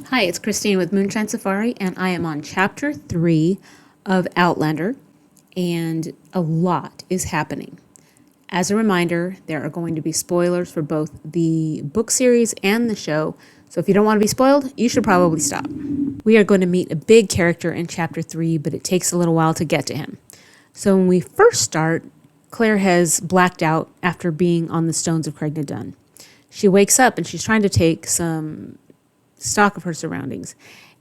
Hi, it's Christine with Moonshine Safari, and I am on Chapter 3 of Outlander, and a lot is happening. As a reminder, there are going to be spoilers for both the book series and the show, so if you don't want to be spoiled, you should probably stop. We are going to meet a big character in Chapter 3, but it takes a little while to get to him. So when we first start, Claire has blacked out after being on the Stones of Craigna-Dun. She wakes up and she's trying to take some stock of her surroundings.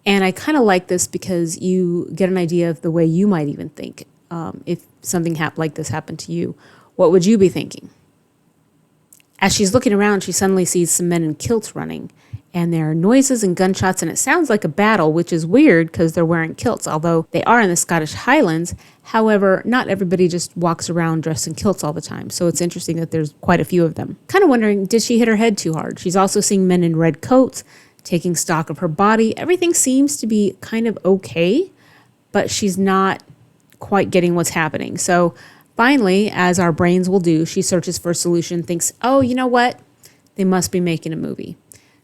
And I kind of like this because you get an idea of the way you might even think. If something like this happened to you, what would you be thinking? As she's looking around, she suddenly sees some men in kilts running. And there are noises and gunshots, and it sounds like a battle, which is weird because they're wearing kilts, although they are in the Scottish Highlands. However, not everybody just walks around dressed in kilts all the time, so it's interesting that there's quite a few of them. Kind of wondering, did she hit her head too hard? She's also seeing men in red coats, taking stock of her body. Everything seems to be kind of okay, but she's not quite getting what's happening. So finally, as our brains will do, she searches for a solution, thinks, oh, you know what? They must be making a movie.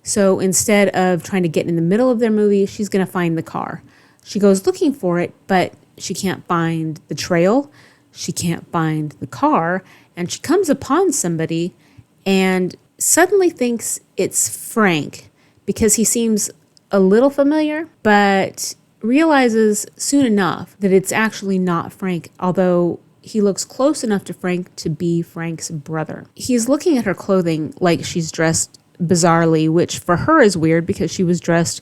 So instead of trying to get in the middle of their movie, she's going to find the car. She goes looking for it, but she can't find the trail. She can't find the car. And she comes upon somebody and suddenly thinks it's Frank because he seems a little familiar, but realizes soon enough that it's actually not Frank, although he looks close enough to Frank to be Frank's brother. He's looking at her clothing like she's dressed bizarrely, which for her is weird because she was dressed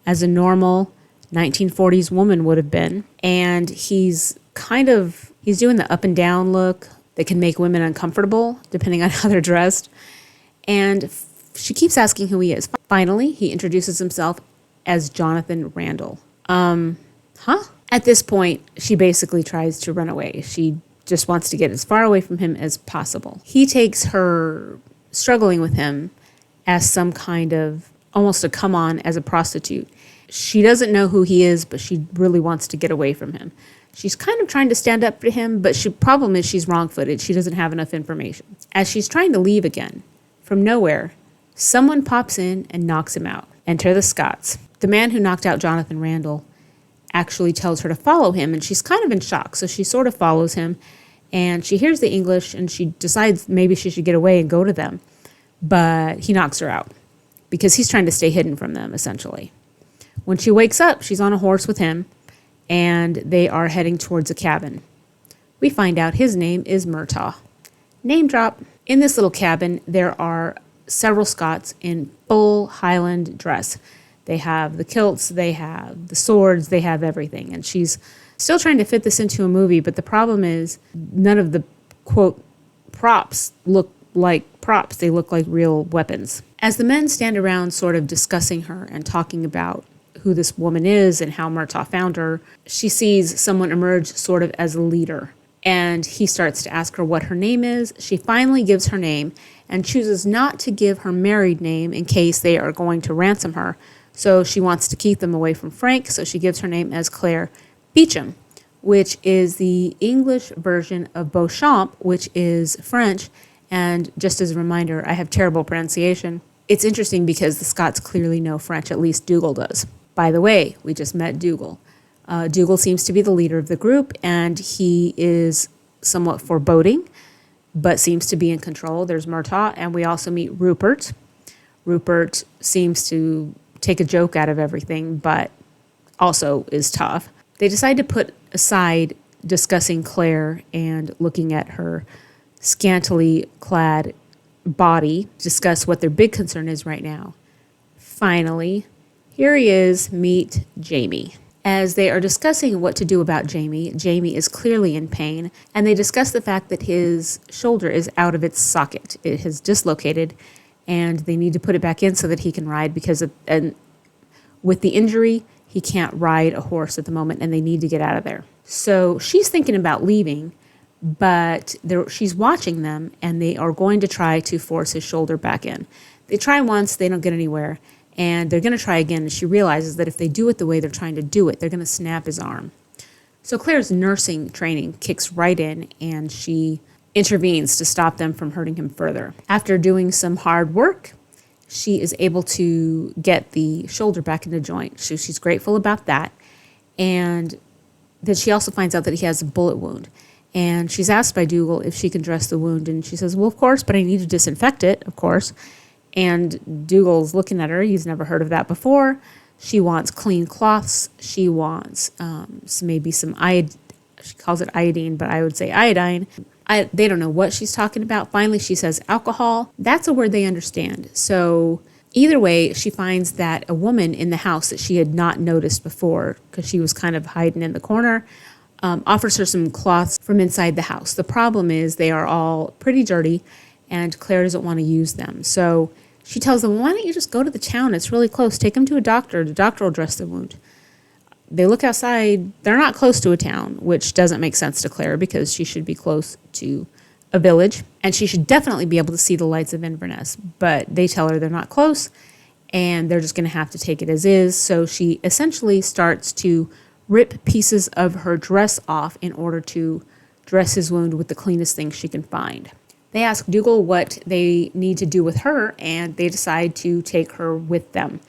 as a normal 1940s woman would have been. And he's doing the up and down look that can make women uncomfortable depending on how they're dressed. And she keeps asking who he is. Finally, he introduces himself as Jonathan Randall. At this point, she basically tries to run away. She just wants to get as far away from him as possible. He takes her struggling with him as some kind of almost a come on as a prostitute. She doesn't know who he is, but she really wants to get away from him. She's kind of trying to stand up for him, but problem is she's wrong-footed. She doesn't have enough information. As she's trying to leave again, from nowhere, someone pops in and knocks him out. Enter the Scots. The man who knocked out Jonathan Randall actually tells her to follow him, and she's kind of in shock, so she sort of follows him, and she hears the English, and she decides maybe she should get away and go to them. But he knocks her out because he's trying to stay hidden from them, essentially. When she wakes up, she's on a horse with him, and they are heading towards a cabin. We find out his name is Murtaugh. Name drop. In this little cabin, there are several Scots in full Highland dress. They have the kilts, they have the swords, they have everything. And she's still trying to fit this into a movie, but the problem is none of the, quote, props look like props. They look like real weapons. As the men stand around sort of discussing her and talking about who this woman is and how Murtaugh found her, she sees someone emerge sort of as a leader. And he starts to ask her what her name is. She finally gives her name and chooses not to give her married name in case they are going to ransom her. So she wants to keep them away from Frank, so she gives her name as Claire Beecham, which is the English version of Beauchamp, which is French. And just as a reminder, I have terrible pronunciation. It's interesting because the Scots clearly know French, at least Dougal does. By the way, we just met Dougal. Dougal seems to be the leader of the group, and he is somewhat foreboding, but seems to be in control. There's Murtaugh, and we also meet Rupert. Rupert seems to take a joke out of everything, but also is tough. They decide to put aside discussing Claire and looking at her scantily clad body, discuss what their big concern is right now. Finally, here he is, meet Jamie. As they are discussing what to do about Jamie, Jamie is clearly in pain, and they discuss the fact that his shoulder is out of its socket. It has dislocated, and they need to put it back in so that he can ride because with the injury, he can't ride a horse at the moment, and they need to get out of there. So she's thinking about leaving, but she's watching them, and they are going to try to force his shoulder back in. They try once, they don't get anywhere, and they're going to try again, and she realizes that if they do it the way they're trying to do it, they're going to snap his arm. So Claire's nursing training kicks right in, and she intervenes to stop them from hurting him further. After doing some hard work, she is able to get the shoulder back into joint. So she's grateful about that. And then she also finds out that he has a bullet wound. And she's asked by Dougal if she can dress the wound. And she says, well, of course, but I need to disinfect it, of course. And Dougal's looking at her. He's never heard of that before. She wants clean cloths. She wants maybe some iodine. She calls it iodine, but I would say iodine. They don't know what she's talking about. Finally, she says alcohol. That's a word they understand. So either way, she finds that a woman in the house that she had not noticed before, because she was kind of hiding in the corner, offers her some cloths from inside the house. The problem is they are all pretty dirty, and Claire doesn't want to use them. So she tells them, why don't you just go to the town? It's really close. Take them to a doctor. The doctor will dress the wound. They look outside. They're not close to a town, which doesn't make sense to Claire because she should be close to a village, and she should definitely be able to see the lights of Inverness. But they tell her they're not close, and they're just going to have to take it as is. So she essentially starts to rip pieces of her dress off in order to dress his wound with the cleanest things she can find. They ask Dougal what they need to do with her, and they decide to take her with them.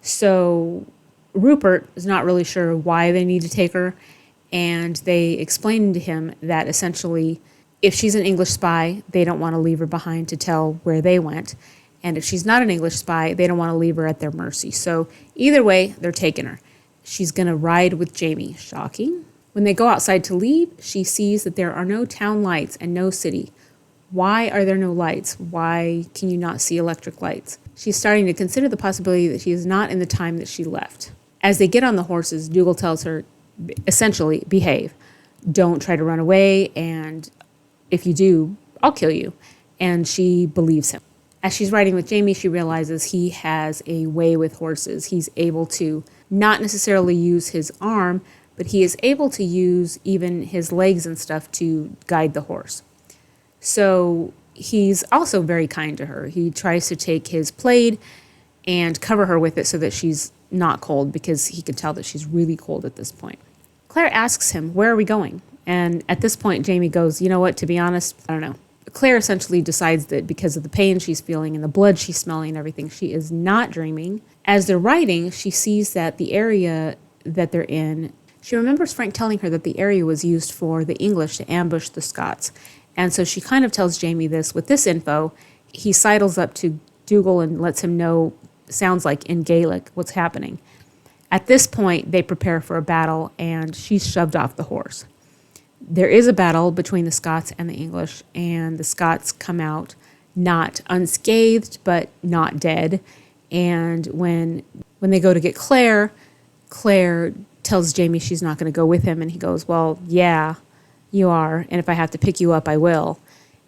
So Rupert is not really sure why they need to take her, and they explain to him that essentially if she's an English spy, they don't want to leave her behind to tell where they went. And if she's not an English spy, they don't want to leave her at their mercy. So either way, they're taking her. She's going to ride with Jamie. Shocking. When they go outside to leave, she sees that there are no town lights and no city. Why are there no lights? Why can you not see electric lights? She's starting to consider the possibility that she is not in the time that she left. As they get on the horses, Dougal tells her, essentially, behave. Don't try to run away, and if you do, I'll kill you. And she believes him. As she's riding with Jamie, she realizes he has a way with horses. He's able to not necessarily use his arm, but he is able to use even his legs and stuff to guide the horse. So he's also very kind to her. He tries to take his plaid and cover her with it so that she's not cold, because he can tell that she's really cold at this point. Claire asks him, where are we going? And at this point, Jamie goes, you know what, to be honest, I don't know. Claire essentially decides that because of the pain she's feeling and the blood she's smelling and everything, she is not dreaming. As they're riding, she sees that the area that they're in, she remembers Frank telling her that the area was used for the English to ambush the Scots. And so she kind of tells Jamie this. With this info, he sidles up to Dougal and lets him know, sounds like in Gaelic, what's happening. At this point, they prepare for a battle, and she's shoved off the horse. There is a battle between the Scots and the English, and the Scots come out not unscathed, but not dead. And when they go to get Claire, Claire tells Jamie she's not going to go with him, and he goes, well, yeah, you are, and if I have to pick you up, I will.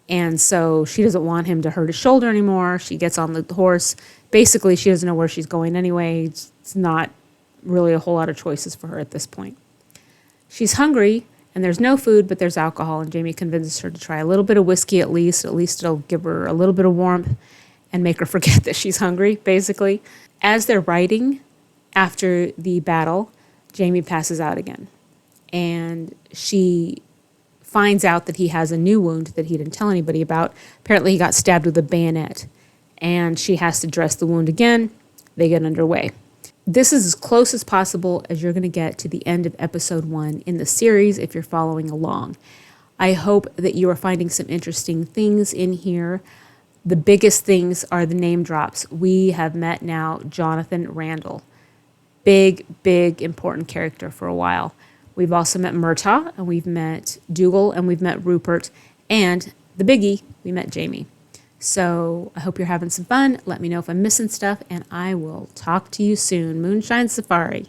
And so she doesn't want him to hurt his shoulder anymore. She gets on the horse. Basically, she doesn't know where she's going anyway. It's not really a whole lot of choices for her at this point. She's hungry, and there's no food, but there's alcohol, and Jamie convinces her to try a little bit of whiskey at least. At least it'll give her a little bit of warmth and make her forget that she's hungry, basically. As they're riding after the battle, Jamie passes out again, and she finds out that he has a new wound that he didn't tell anybody about. Apparently, he got stabbed with a bayonet, and she has to dress the wound again. They get underway. This is as close as possible as you're going to get to the end of episode 1 in the series if you're following along. I hope that you are finding some interesting things in here. The biggest things are the name drops. We have met now Jonathan Randall. Big, important character for a while. We've also met Murtaugh, and we've met Dougal, and we've met Rupert, and the biggie, we met Jamie. So I hope you're having some fun. Let me know if I'm missing stuff, and I will talk to you soon. Moonshine Safari.